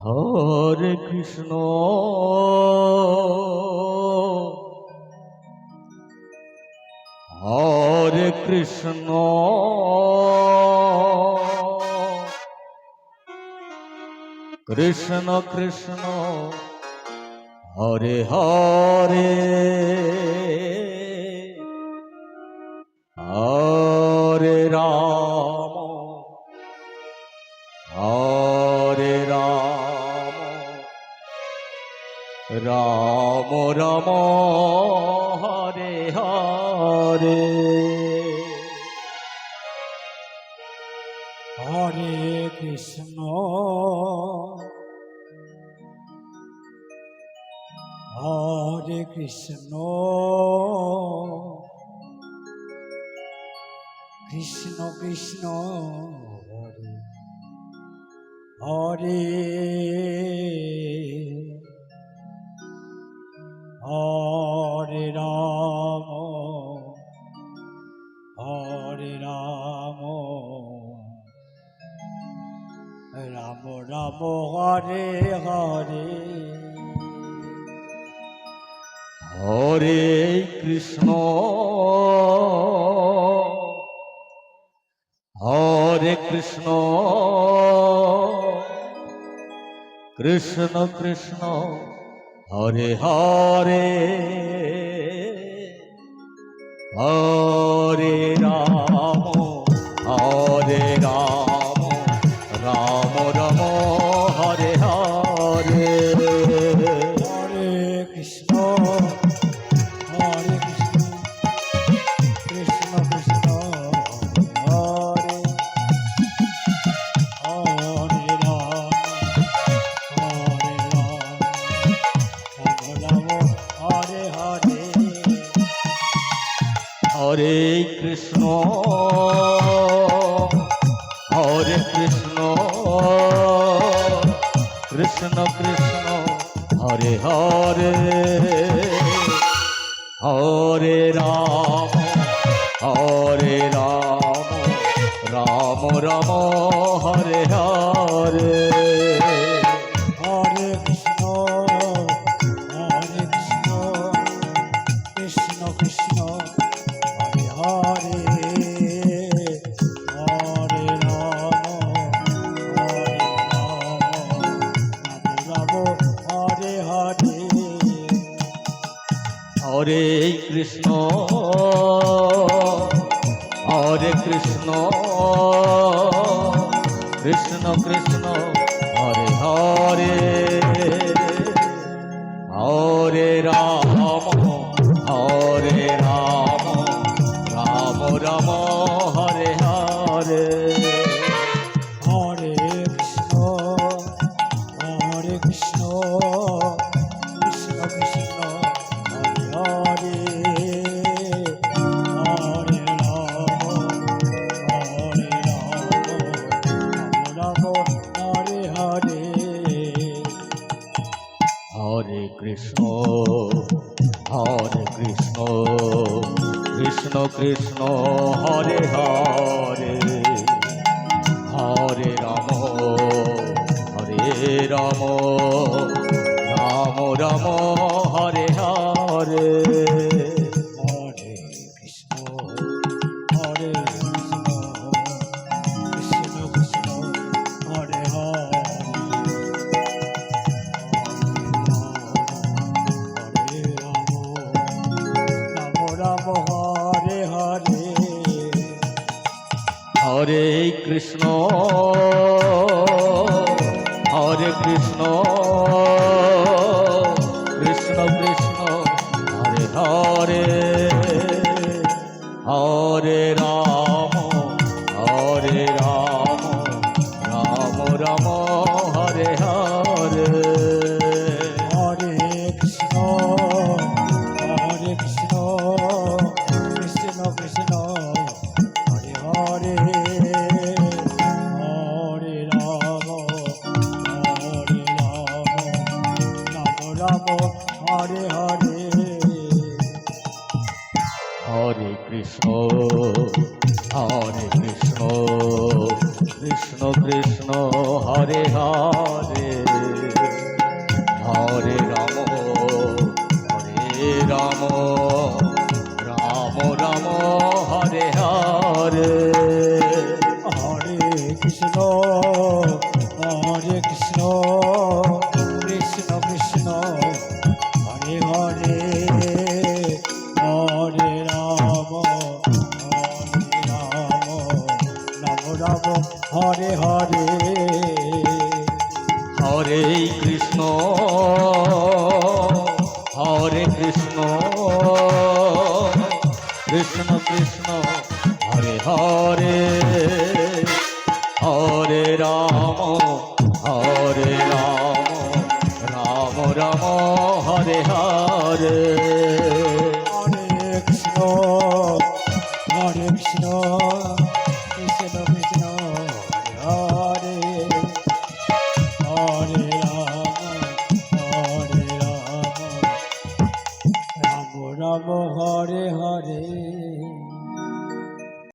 Hare Krishna Hare Krishna Krishna Krishna Hare Hare Hare Ram Hare Ram Ram Ram Hare Hare Hare Krishna Hare Krishna Krishna Krishna Hare Hare Hare Ram Hare Ram Ram Ram Hare Hare Hare Krishna Hare Krishna Krishna Krishna Hare Hare Hare Ram Hare Ram Ram Ram Hare Hare Hare Krishna Hare Krishna Krishna Krishna Hare Hare Ram Hare Ram Hare Hare Hare Krishna Hare Krishna Krishna Krishna Hare Hare Hare Ram Hare Ram Ram Ram Hare Hare Hare Krishna Krishna Krishna Hare Hare Hare Ram Hare Hare Hare Krishna Hare Krishna Krishna Krishna Hare Hare Hare Ram Hare Ram Ram Ram Hare Hare Hare Krishna Krishna Krishna Hare Hare Hare Ram Hare Hare Hare Krishna Krishna Krishna Hare Hare Hare Ram Ram Ram Hare Hare Hare Krishna Krishna Krishna Hare Hare Hare Ram Ram Hare Hare Hare Krishna Hare Krishna Krishna Krishna Hare Hare Hare Ram Ram Ram Hare Hare Hare Krishna Krishna Krishna Hare Hare Hare Ram Krishna Krishna Hare Hare Hare Ram Ram Ram Hare Hare Hare Krishna Krishna Krishna Hare Hare Hare Ram Ram Ram Hare Hare Hare Krishna Krishna Krishna Hare Hare Hare Ram Ram Ram Hare Hare